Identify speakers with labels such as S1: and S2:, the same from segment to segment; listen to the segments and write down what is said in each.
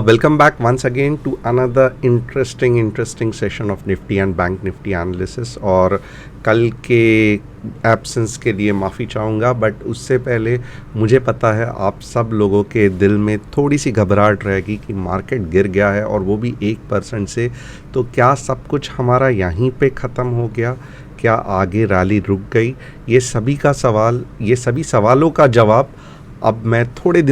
S1: Welcome back once again to another interesting session of Nifty and Bank Nifty analysis। और कल के absence के लिए माफ़ी चाहूँगा, बट उससे पहले मुझे पता है आप सब लोगों के दिल में थोड़ी सी घबराहट रहेगी कि मार्केट गिर गया है और वो भी 1% से। तो क्या सब कुछ हमारा यहीं पे ख़त्म हो गया? क्या आगे रैली रुक गई? ये सभी सवालों का जवाब अब मैं थोड़ी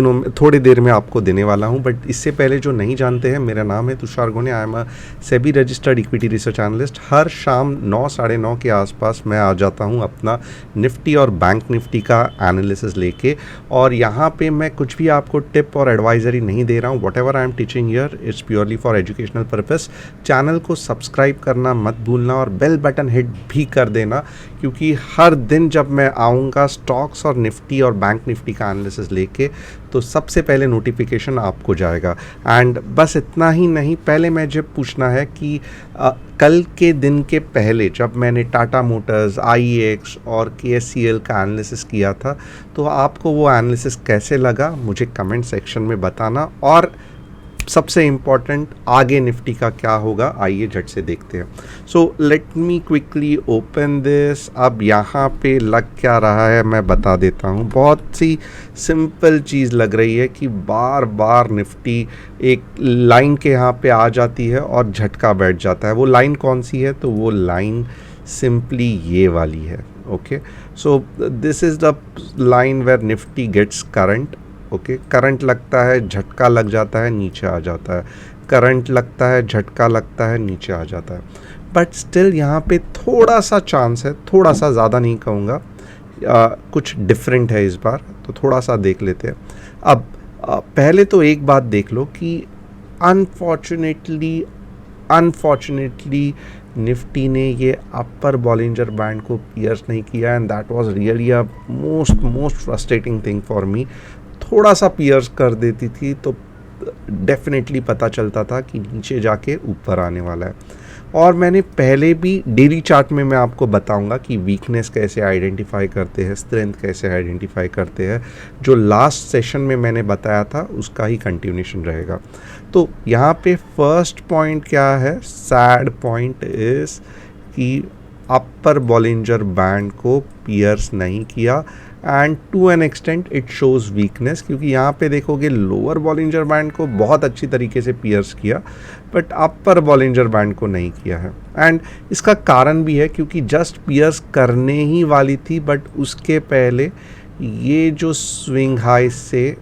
S1: देर में आपको देने वाला हूं। बट इससे पहले जो नहीं जानते हैं, मेरा नाम है Tushar Gone. I am a SEBI registered equity research analyst. हर शाम 9 साढ़े 9 के आसपास मैं आ जाता हूं अपना निफ्टी और बैंक निफ्टी का एनालिसिस लेके, और यहाँ पे मैं कुछ भी आपको टिप और एडवाइजरी नहीं दे रहा हूँ। What ever I am teaching here it's purely for educational purpose. Channel को सब्सक्राइब करना मत भूलना और बेल बटन हिट भी कर देना, क्योंकि हर दिन जब मैं आऊँगा स्टॉक्स और निफ्टी और बैंक निफ्टी का एनालिसिस लेके, तो सबसे पहले नोटिफिकेशन आपको जाएगा। एंड बस इतना ही नहीं, पहले मुझे पूछना है कि कल के दिन के पहले जब मैंने टाटा मोटर्स, IEX और KSCL का एनालिसिस किया था, तो आपको वो एनालिसिस कैसे लगा मुझे कमेंट सेक्शन में बताना। और सबसे इम्पॉर्टेंट, आगे निफ्टी का क्या होगा, आइए झट से देखते हैं। So let me quickly open this. अब यहाँ पे लग क्या रहा है मैं बता देता हूँ। बहुत सी सिंपल चीज़ लग रही है कि बार बार निफ्टी एक लाइन के यहाँ पे आ जाती है और झटका बैठ जाता है। वो लाइन कौन सी है? तो वो लाइन सिंपली ये वाली है। Okay, so this is the line where Nifty gets current. Okay, current लगता है, झटका लग जाता है, नीचे आ जाता है। करंट लगता है, झटका लगता है, नीचे आ जाता है। बट स्टिल यहाँ पे थोड़ा सा चांस है, थोड़ा सा, ज़्यादा नहीं कहूँगा, कुछ डिफरेंट है इस बार, तो थोड़ा सा देख लेते हैं। अब पहले तो एक बात देख लो कि अनफॉर्चुनेटली निफ्टी ने ये अपर बॉलिंजर बैंड को पियर्स नहीं किया, and that was really a most frustrating thing for me. थोड़ा सा पियर्स कर देती थी तो डेफिनेटली पता चलता था कि नीचे जाके ऊपर आने वाला है। और मैंने पहले भी डेली चार्ट में मैं आपको बताऊंगा कि वीकनेस कैसे आइडेंटिफाई करते हैं, स्ट्रेंथ कैसे आइडेंटिफाई करते हैं। जो लास्ट सेशन में मैंने बताया था उसका ही कंटिन्यूशन रहेगा। तो यहाँ पे फर्स्ट पॉइंट क्या है? सैड पॉइंट इज़ कि अपर बॉलिंजर बैंड को पियर्स नहीं किया, and to an extent it shows weakness, क्योंकि यहाँ पे देखोगे लोअर बॉलिंजर बैंड को बहुत अच्छी तरीके से पियर्स किया, बट अपर बॉलिंजर बैंड को नहीं किया है। एंड इसका कारण भी है क्योंकि जस्ट पियर्स करने ही वाली थी, बट उसके पहले ये जो स्विंग हाई से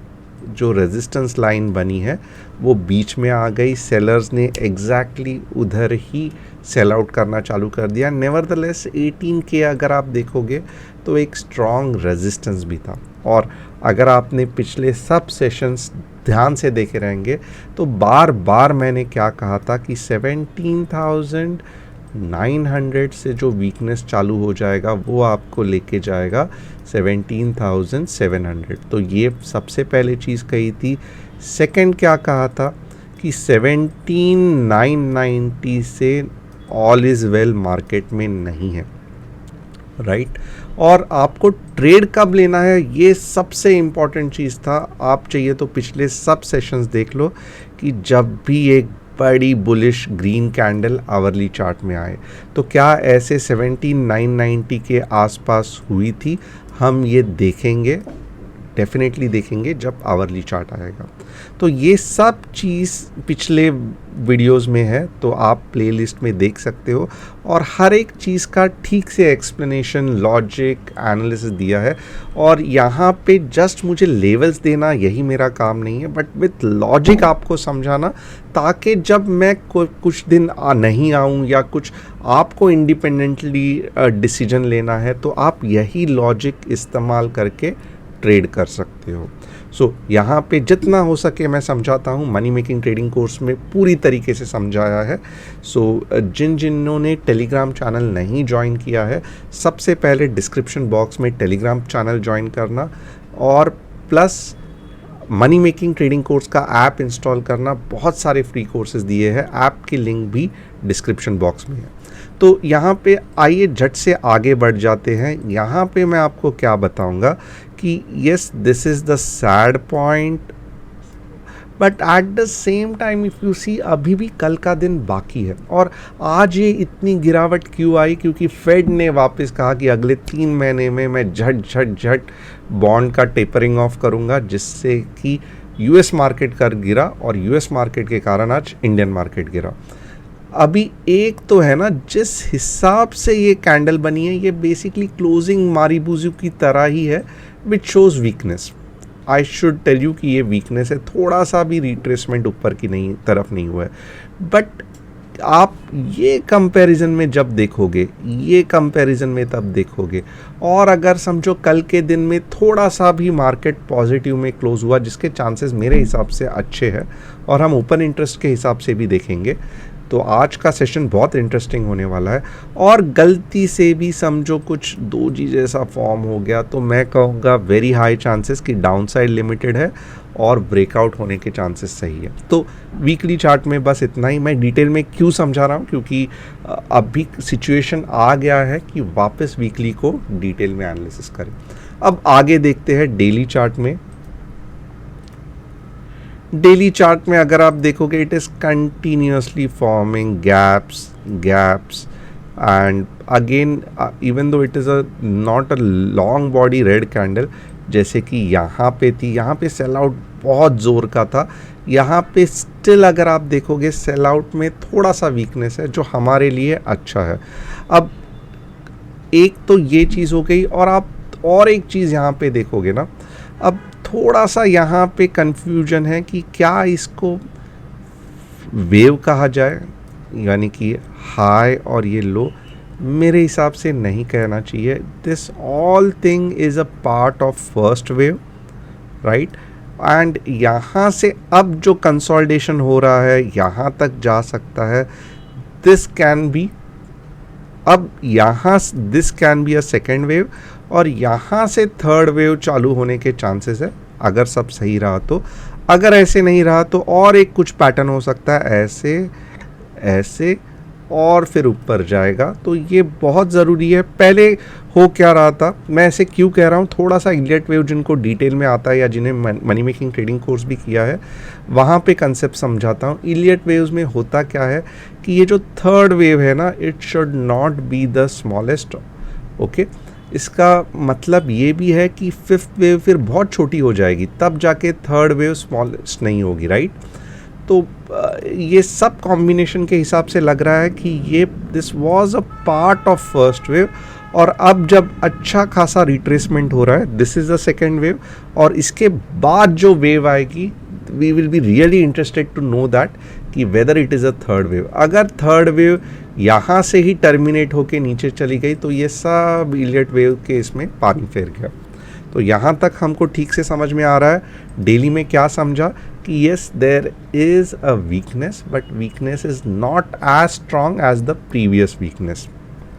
S1: जो रेजिस्टेंस लाइन बनी है वो बीच में आ गई। सेलर्स ने एग्जैक्टली उधर ही सेल आउट करना चालू कर दिया। नेवरदलेस 18K अगर आप देखोगे तो एक स्ट्रॉन्ग रेजिस्टेंस भी था। और अगर आपने पिछले सब सेशंस ध्यान से देखे रहेंगे तो बार बार मैंने क्या कहा था कि 17,900 से जो वीकनेस चालू हो जाएगा वो आपको लेके जाएगा 17,700। तो ये सबसे पहले चीज़ कही थी। सेकंड क्या कहा था कि 17,990 से ऑल इज़ वेल मार्केट में नहीं है, राइट। और आपको ट्रेड कब लेना है, ये सबसे इम्पॉर्टेंट चीज़ था। आप चाहिए तो पिछले सब सेशंस देख लो कि जब भी एक बड़ी bullish green candle hourly chart में आए तो क्या ऐसे 17,990 के आसपास हुई थी। हम ये देखेंगे, डेफिनेटली देखेंगे जब आवरली चार्ट आएगा। तो ये सब चीज़ पिछले वीडियोस में है, तो आप प्लेलिस्ट में देख सकते हो, और हर एक चीज़ का ठीक से एक्सप्लेनेशन, लॉजिक, एनालिसिस दिया है। और यहाँ पे जस्ट मुझे लेवल्स देना यही मेरा काम नहीं है, बट विथ लॉजिक आपको समझाना, ताकि जब मैं कुछ दिन नहीं आऊँ या कुछ आपको इंडिपेंडेंटली डिसीजन लेना है तो आप यही लॉजिक इस्तेमाल करके ट्रेड कर सकते हो। सो यहाँ पे जितना हो सके मैं समझाता हूँ। मनी मेकिंग ट्रेडिंग कोर्स में पूरी तरीके से समझाया है। सो जिन्होंने टेलीग्राम चैनल नहीं ज्वाइन किया है, सबसे पहले डिस्क्रिप्शन बॉक्स में टेलीग्राम चैनल ज्वाइन करना, और plus money making trading course का ऐप इंस्टॉल करना। बहुत सारे फ्री कोर्सेज दिए हैं, ऐप की लिंक भी डिस्क्रिप्शन बॉक्स में है। तो यहाँ पे आइए झट से आगे बढ़ जाते हैं। यहाँ पे मैं आपको क्या बताऊँगा कि yes, this is the sad point, but at the same time if you see अभी भी कल का दिन बाकी है। और आज ये इतनी गिरावट क्यों आई? क्योंकि फेड ने वापस कहा कि अगले 3 महीने में मैं झट बॉन्ड का टेपरिंग ऑफ करूँगा, जिससे कि यूएस मार्केट कर गिरा और यूएस मार्केट के कारण आज इंडियन मार्केट गिरा। अभी एक तो है ना, जिस हिसाब से ये कैंडल बनी है ये बेसिकली क्लोजिंग मारीबूजू की तरह ही है, which shows weakness. I should tell you कि ये वीकनेस है, थोड़ा सा भी रिट्रेसमेंट ऊपर की नहीं तरफ नहीं हुआ है। बट आप ये कंपैरिजन में जब देखोगे, ये कंपैरिजन में तब देखोगे, और अगर समझो कल के दिन में थोड़ा सा भी मार्केट पॉजिटिव में क्लोज हुआ, जिसके चांसेस मेरे हिसाब से अच्छे हैं और हम ओपन इंटरेस्ट के हिसाब से भी देखेंगे, तो आज का सेशन बहुत इंटरेस्टिंग होने वाला है। और गलती से भी समझो कुछ डोजी जैसा फॉर्म हो गया तो मैं कहूँगा वेरी हाई चांसेस कि डाउनसाइड लिमिटेड है और ब्रेकआउट होने के चांसेस सही है। तो वीकली चार्ट में बस इतना ही। मैं डिटेल में क्यों समझा रहा हूँ, क्योंकि अभी सिचुएशन आ गया है कि वापस वीकली को डिटेल में एनालिसिस करें। अब आगे देखते हैं डेली चार्ट में। डेली चार्ट में अगर आप देखोगे, it is continuously forming gaps and again even though it is a not a long body red candle, जैसे कि यहाँ पे थी, यहाँ पे सेल आउट बहुत ज़ोर का था, यहाँ पे स्टिल अगर आप देखोगे सेल आउट में थोड़ा सा वीकनेस है, जो हमारे लिए अच्छा है। अब एक तो ये चीज़ हो गई, और आप और एक चीज़ यहाँ पे देखोगे ना, अब थोड़ा सा यहाँ पे कंफ्यूजन है कि क्या इसको वेव कहा जाए, यानी कि हाई और ये लो। मेरे हिसाब से नहीं कहना चाहिए। This all thing is a part of first wave, right. And यहाँ से अब जो कंसोलिडेशन हो रहा है यहाँ तक जा सकता है। दिस कैन बी, अब यहाँ this can be a second wave, और यहाँ से थर्ड वेव चालू होने के चांसेस है अगर सब सही रहा तो। अगर ऐसे नहीं रहा तो और एक कुछ पैटर्न हो सकता है, ऐसे और फिर ऊपर जाएगा। तो ये बहुत ज़रूरी है। पहले हो क्या रहा था, मैं ऐसे क्यों कह रहा हूँ, थोड़ा सा इलियट वेव जिनको डिटेल में आता है या जिन्हें मनी मेकिंग ट्रेडिंग कोर्स भी किया है, वहाँ पे कंसेप्ट समझाता हूँ। इलियट वेव्स में होता क्या है कि ये जो थर्ड वेव है ना, it should not be the smallest, okay. इसका मतलब ये भी है कि फिफ्थ वेव फिर बहुत छोटी हो जाएगी, तब जाके थर्ड वेव स्मॉलेस्ट नहीं होगी, राइट। तो ये सब कॉम्बिनेशन के हिसाब से लग रहा है कि ये this was a part of first wave, और अब जब अच्छा खासा रिट्रेसमेंट हो रहा है, this is the second wave, और इसके बाद जो वेव आएगी, we will be really interested to know that कि whether it is a third wave. अगर थर्ड वेव यहाँ से ही टर्मिनेट होके नीचे चली गई तो ये सब इलियट वेव के इसमें पानी फेर गया। तो यहाँ तक हमको ठीक से समझ में आ रहा है। डेली में क्या समझा कि yes there is a weakness, but weakness is not as strong as the previous weakness.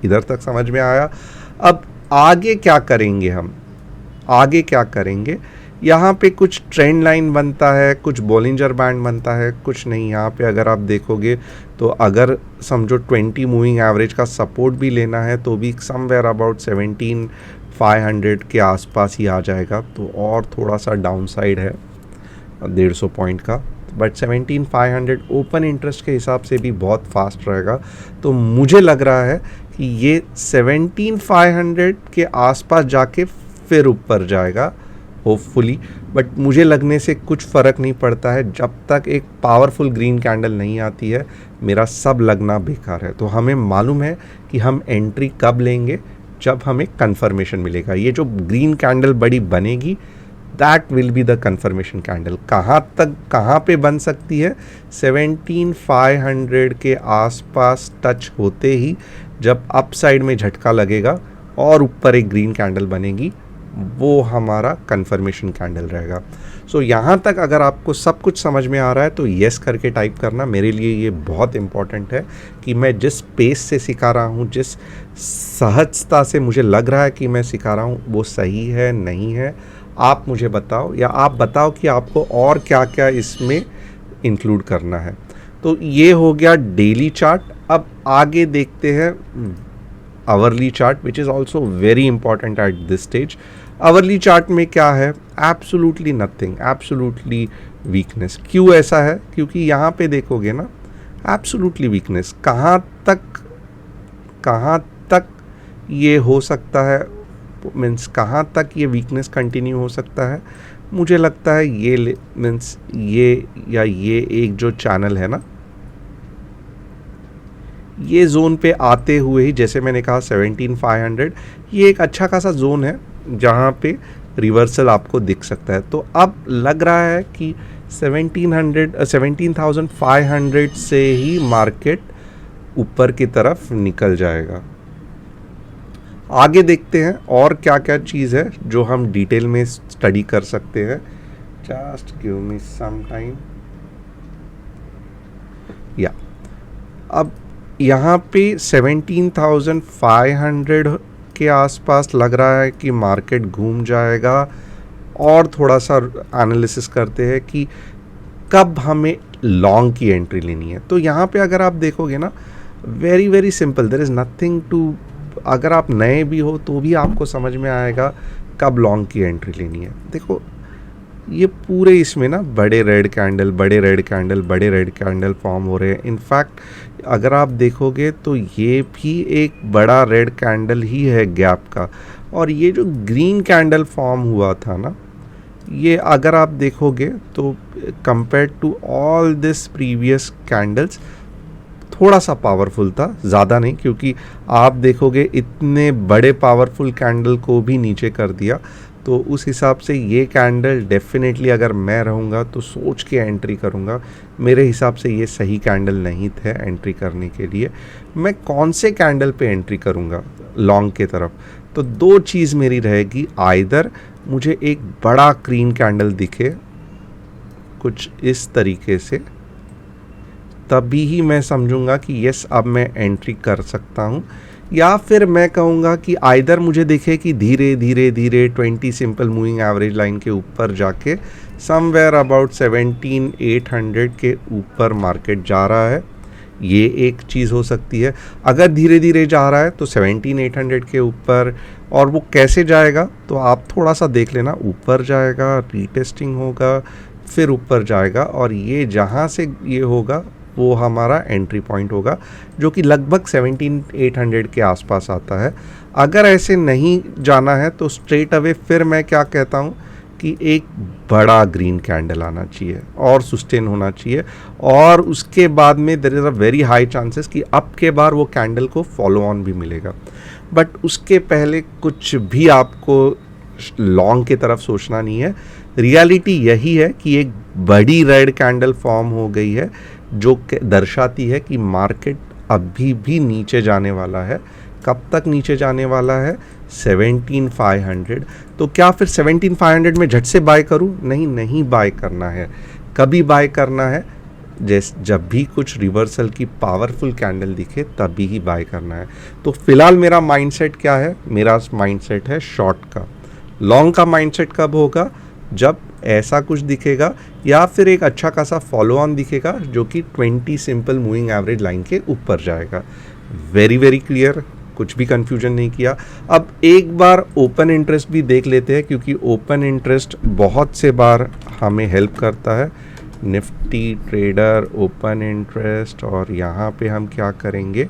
S1: इधर तक समझ में आया। अब आगे क्या करेंगे हम, आगे क्या करेंगे, यहाँ पे कुछ ट्रेंड लाइन बनता है, कुछ बॉलिंजर बैंड बनता है, कुछ नहीं। यहाँ पे अगर आप देखोगे तो अगर समझो 20 मूविंग एवरेज का सपोर्ट भी लेना है तो भी समवेयर अबाउट 17,500 के आसपास ही आ जाएगा। तो और थोड़ा सा डाउन साइड है 150 पॉइंट का, बट 17,500 ओपन इंटरेस्ट के हिसाब से भी बहुत फास्ट रहेगा। तो मुझे लग रहा है कि ये 17,500 के आसपास जाके फिर ऊपर जाएगा होपफुली। बट मुझे लगने से कुछ फ़र्क नहीं पड़ता है, जब तक एक पावरफुल ग्रीन कैंडल नहीं आती है मेरा सब लगना बेकार है। तो हमें मालूम है कि हम एंट्री कब लेंगे, जब हमें कंफर्मेशन मिलेगा। ये जो ग्रीन कैंडल बड़ी बनेगी, that will be the confirmation candle. कहाँ पे बन सकती है, 17,500 के आसपास टच होते ही जब अप साइड में झटका लगेगा और ऊपर एक ग्रीन कैंडल बनेगी, वो हमारा कंफर्मेशन कैंडल रहेगा। सो यहाँ तक अगर आपको सब कुछ समझ में आ रहा है तो येस करके टाइप करना। मेरे लिए ये बहुत इम्पॉर्टेंट है कि मैं जिस पेस से सिखा रहा हूँ, जिस सहजता से मुझे लग रहा है कि मैं सिखा रहा हूँ, वो सही है नहीं है, आप मुझे बताओ, या आप बताओ कि आपको और क्या क्या इसमें इंक्लूड करना है। तो ये हो गया डेली चार्ट। अब आगे देखते हैं hourly chart, which is also very important at this stage. Hourly chart में क्या है, एब्सोल्युटली नथिंग, एब्सोल्युटली वीकनेस। क्यों ऐसा है, क्योंकि यहाँ पे देखोगे ना एब्सोल्युटली वीकनेस। कहाँ तक ये हो सकता है, मीन्स कहाँ तक ये वीकनेस कंटिन्यू हो सकता है, मुझे लगता है ये मीन्स ये एक जो चैनल है ना, ये जोन पे आते हुए ही, जैसे मैंने कहा 17,500, ये एक अच्छा खासा जोन है जहाँ पे रिवर्सल आपको दिख सकता है। तो अब लग रहा है कि 17,500 से ही मार्केट ऊपर की तरफ निकल जाएगा। आगे देखते हैं और क्या क्या चीज़ है जो हम डिटेल में स्टडी कर सकते हैं। Just give me some time. या अब यहाँ पे 17,500 के आसपास लग रहा है कि मार्केट घूम जाएगा। और थोड़ा सा एनालिसिस करते हैं कि कब हमें लॉन्ग की एंट्री लेनी है। तो यहाँ पे अगर आप देखोगे ना, very very simple, there is nothing to, अगर आप नए भी हो तो भी आपको समझ में आएगा कब लॉन्ग की एंट्री लेनी है। देखो ये पूरे इसमें ना बड़े रेड कैंडल फॉर्म हो रहे हैं। इनफैक्ट अगर आप देखोगे तो ये भी एक बड़ा रेड कैंडल ही है गैप का। और ये जो ग्रीन कैंडल फॉर्म हुआ था ना, ये अगर आप देखोगे तो compare to all this previous candles थोड़ा सा पावरफुल था, ज़्यादा नहीं, क्योंकि आप देखोगे इतने बड़े पावरफुल कैंडल को भी नीचे कर दिया। तो उस हिसाब से ये कैंडल डेफिनेटली अगर मैं रहूँगा तो सोच के एंट्री करूँगा। मेरे हिसाब से ये सही कैंडल नहीं थे एंट्री करने के लिए। मैं कौन से कैंडल पे एंट्री करूँगा लॉन्ग के तरफ, तो दो चीज़ मेरी रहेगी। आइदर मुझे एक बड़ा ग्रीन कैंडल दिखे कुछ इस तरीके से, तभी ही मैं समझूंगा कि यस अब मैं एंट्री कर सकता हूँ। या फिर मैं कहूँगा कि आइदर मुझे दिखे कि धीरे धीरे 20 सिंपल मूविंग एवरेज लाइन के ऊपर जाके समवेयर अबाउट 17,800 के ऊपर मार्केट जा रहा है, ये एक चीज़ हो सकती है। अगर धीरे धीरे जा रहा है तो 17,800 के ऊपर, और वो कैसे जाएगा तो आप थोड़ा सा देख लेना, ऊपर जाएगा, रीटेस्टिंग होगा, फिर ऊपर जाएगा, और ये जहाँ से ये होगा वो हमारा एंट्री पॉइंट होगा, जो कि लगभग 17,800 के आसपास आता है। अगर ऐसे नहीं जाना है तो स्ट्रेट अवे फिर मैं क्या कहता हूँ कि एक बड़ा ग्रीन कैंडल आना चाहिए और सस्टेन होना चाहिए, और उसके बाद में there is a very high chances कि अब के बार वो कैंडल को फॉलो ऑन भी मिलेगा। बट उसके पहले कुछ भी आपको लॉन्ग की तरफ सोचना नहीं है। रियलिटी यही है कि एक बड़ी रेड कैंडल फॉर्म हो गई है जो दर्शाती है कि मार्केट अभी भी नीचे जाने वाला है। कब तक नीचे जाने वाला है? 17,500। तो क्या फिर 17,500 में झट से बाय करूं? नहीं बाय करना है। कभी बाय करना है? जब भी कुछ रिवर्सल की पावरफुल कैंडल दिखे तभी ही बाय करना है। तो फिलहाल मेरा माइंडसेट क्या है? मेरा माइंडसेट है शॉर्ट का। लॉन्ग का माइंडसेट कब होगा? जब ऐसा कुछ दिखेगा या फिर एक अच्छा खासा फॉलो ऑन दिखेगा जो कि 20 सिंपल मूविंग एवरेज लाइन के ऊपर जाएगा। वेरी वेरी क्लियर, कुछ भी कंफ्यूजन नहीं किया। अब एक बार ओपन इंटरेस्ट भी देख लेते हैं, क्योंकि ओपन इंटरेस्ट बहुत से बार हमें हेल्प करता है। निफ्टी ट्रेडर ओपन इंटरेस्ट, और यहाँ पे हम क्या करेंगे,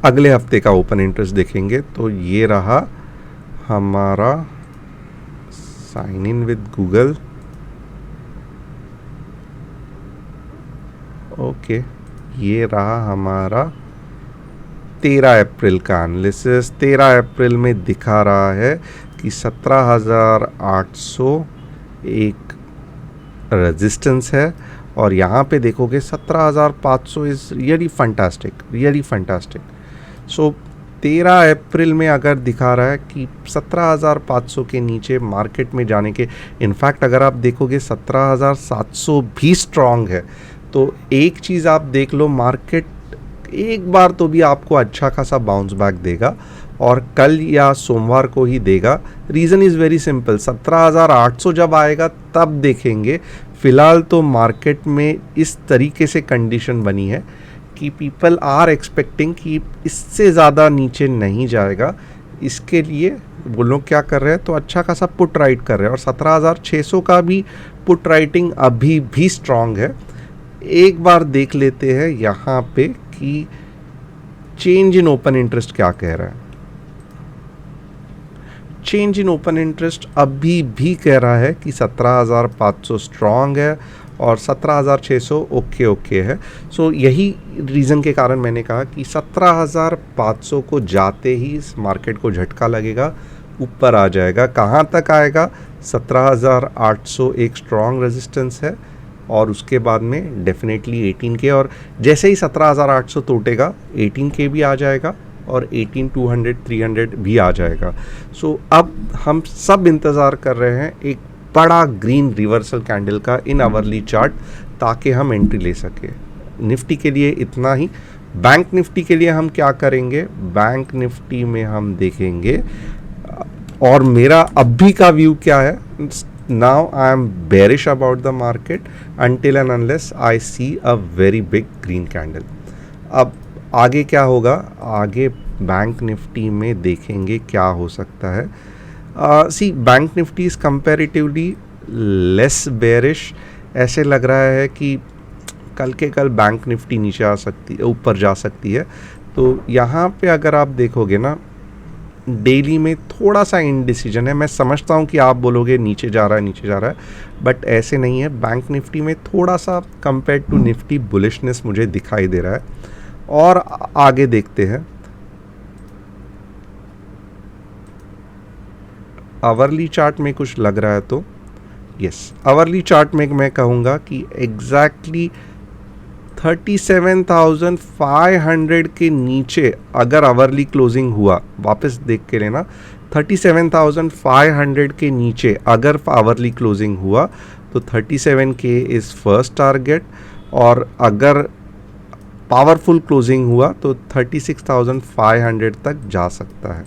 S1: अगले हफ्ते का ओपन इंटरेस्ट देखेंगे। तो ये रहा हमारा sign in with Google. Okay, ये रहा हमारा 13 अप्रैल का एनालिसिस। 13 अप्रैल में दिखा रहा है कि 17,800 एक रेजिस्टेंस है, और यहाँ पे देखोगे 17,500 इज़ रियली फंटास्टिक। सो 13 अप्रैल में अगर दिखा रहा है कि 17,500 के नीचे मार्केट में जाने के, इनफैक्ट अगर आप देखोगे 17,700 भी स्ट्रॉन्ग है। तो एक चीज़ आप देख लो, मार्केट एक बार तो भी आपको अच्छा खासा बाउंस बैक देगा, और कल या सोमवार को ही देगा। रीज़न इज़ वेरी सिंपल, 17,800 जब आएगा तब देखेंगे। फ़िलहाल तो मार्केट में इस तरीके से कंडीशन बनी है कि पीपल आर एक्सपेक्टिंग कि इससे ज़्यादा नीचे नहीं जाएगा। इसके लिए वो लोग क्या कर रहे हैं, तो अच्छा खासा पुट राइट कर रहे हैं और 17,600 का भी पुट राइटिंग अभी भी स्ट्रांग है। एक बार देख लेते हैं यहाँ पे कि चेंज इन ओपन इंटरेस्ट क्या कह रहा है। चेंज इन ओपन इंटरेस्ट अभी भी कह रहा है कि 17,500 स्ट्रांग है और 17,600 ओके है। सो यही रीज़न के कारण मैंने कहा कि 17,500 को जाते ही इस मार्केट को झटका लगेगा, ऊपर आ जाएगा। कहाँ तक आएगा? 17,800 एक स्ट्रांग रेजिस्टेंस है और उसके बाद में डेफिनेटली 18K, और जैसे ही 17,800 टूटेगा 18K भी आ जाएगा और 18,200 300 भी आ जाएगा। सो अब हम सब इंतज़ार कर रहे हैं एक बड़ा ग्रीन रिवर्सल कैंडल का इन आवरली चार्ट, ताकि हम एंट्री ले सके। निफ्टी के लिए इतना ही। बैंक निफ्टी के लिए हम क्या करेंगे? बैंक निफ्टी में हम देखेंगे, और मेरा अभी का व्यू क्या है, now I am bearish about the market until and unless I see a very big green candle। अब आगे क्या होगा? आगे बैंक निफ्टी में देखेंगे क्या हो सकता है। See Bank Nifty is comparatively less bearish. ऐसे लग रहा है कि कल के कल बैंक निफ्टी नीचे आ सकती है, ऊपर जा सकती है। तो यहाँ पे अगर आप देखोगे ना, डेली में थोड़ा सा इनडिसीजन है। मैं समझता हूँ कि आप बोलोगे नीचे जा रहा है, बट ऐसे नहीं है। बैंक निफ्टी में थोड़ा सा कंपेयर टू निफ्टी बुलिशनेस मुझे दिखाई दे रहा है। और आगे देखते हैं, आवरली चार्ट में कुछ लग रहा है तो यस, आवरली चार्ट में मैं कहूँगा कि एग्जैक्टली 37,500 के नीचे अगर आवरली क्लोजिंग हुआ, वापस देख के लेना, 37,500 के नीचे अगर आवरली क्लोजिंग हुआ तो 37K इज़ फर्स्ट टारगेट, और अगर पावरफुल क्लोजिंग हुआ तो 36,500 तक जा सकता है।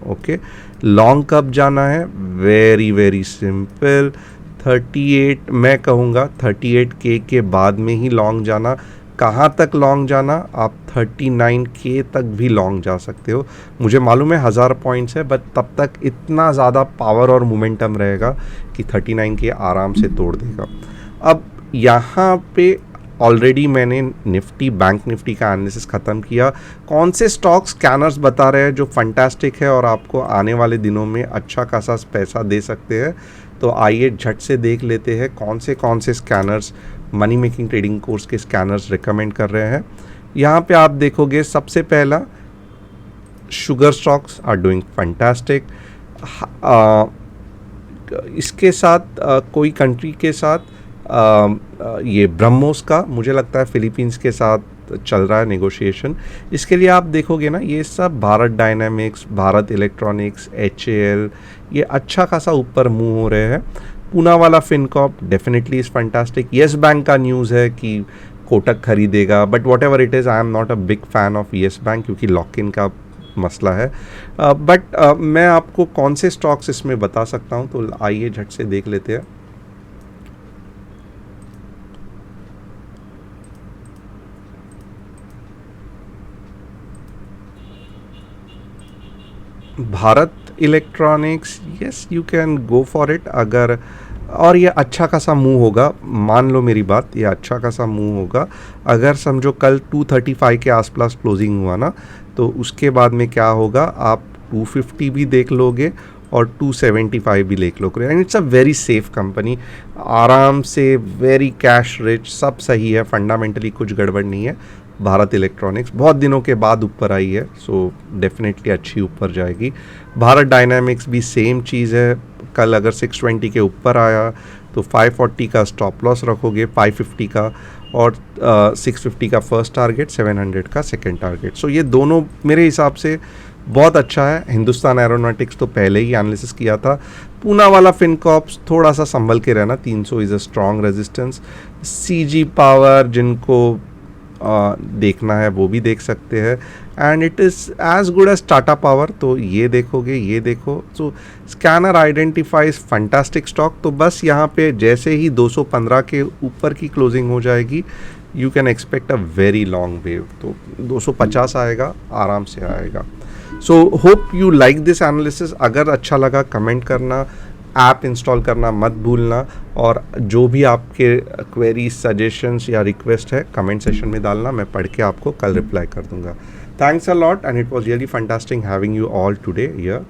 S1: ओके, लॉन्ग कब जाना है? वेरी वेरी सिंपल, 38, मैं कहूँगा 38K के बाद में ही लॉन्ग जाना। कहाँ तक लॉन्ग जाना? आप 39K तक भी लॉन्ग जा सकते हो। मुझे मालूम है 1000 पॉइंट्स है, बट तब तक इतना ज़्यादा पावर और मोमेंटम रहेगा कि 39K आराम से तोड़ देगा। अब यहाँ पे ऑलरेडी मैंने निफ्टी, बैंक निफ्टी का एनालिसिस ख़त्म किया। कौन से स्टॉक्स स्कैनर्स बता रहे हैं जो फंटास्टिक है और आपको आने वाले दिनों में अच्छा खासा पैसा दे सकते हैं, तो आइए झट से देख लेते हैं कौन से scanners, money making trading course के स्कैनर्स रिकमेंड कर रहे हैं। यहाँ पे आप देखोगे, सबसे पहला sugar stocks are doing fantastic. इसके साथ कोई कंट्री के साथ ये ब्रह्मोस का, मुझे लगता है फिलीपींस के साथ चल रहा है नेगोशिएशन। इसके लिए आप देखोगे ना, ये सब Bharat dynamics, Bharat electronics, HAL, ये अच्छा खासा ऊपर मूव हो रहे हैं। पूना वाला Fincorp definitely is fantastic. Yes bank का न्यूज़ है कि कोटक खरीदेगा, but what ever it is, I am not a big fan of yes bank, क्योंकि लॉक इन का मसला है। बट मैं आपको कौन से स्टॉक्स इसमें बता सकता हूँ, तो आइए झट से देख लेते हैं। Bharat electronics, yes you can go for it. अगर, और ये अच्छा खासा मूव होगा, मान लो मेरी बात, ये अच्छा खासा मूव होगा। अगर समझो कल 235 के आसपास क्लोजिंग हुआ ना, तो उसके बाद में क्या होगा, आप 250 भी देख लोगे और 275 भी देख लोगे। And it's a very safe company, आराम से, वेरी कैश रिच, सब सही है, फंडामेंटली कुछ गड़बड़ नहीं है। भारत इलेक्ट्रॉनिक्स बहुत दिनों के बाद ऊपर आई है, सो डेफिनेटली अच्छी ऊपर जाएगी। भारत डायनामिक्स भी सेम चीज़ है, कल अगर 620 के ऊपर आया तो 540 का स्टॉप लॉस रखोगे, 550 का, और 650 का फर्स्ट टारगेट, 700 का सेकंड टारगेट। सो ये दोनों मेरे हिसाब से बहुत अच्छा है। हिंदुस्तान एरोनॉटिक्स तो पहले ही एनालिसिस किया था। पूना वाला फिनकॉर्प्स थोड़ा सा संभल के रहना, 300 is a strong resistance. CG power जिनको देखना है वो भी देख सकते हैं, and it is as good as Tata power, तो ये देखोगे, ये देखो। So scanner identifies fantastic stock. तो बस यहाँ पे जैसे ही 215 के ऊपर की क्लोजिंग हो जाएगी, you can expect a very long wave. तो 250 आएगा, आराम से आएगा। So hope you like this analysis. अगर अच्छा लगा कमेंट करना, ऐप इंस्टॉल करना मत भूलना, और जो भी आपके क्वेरी सजेशंस या रिक्वेस्ट है कमेंट सेशन में डालना, मैं पढ़ के आपको कल रिप्लाई कर दूंगा. Thanks a lot and it was really fantastic having you all today here.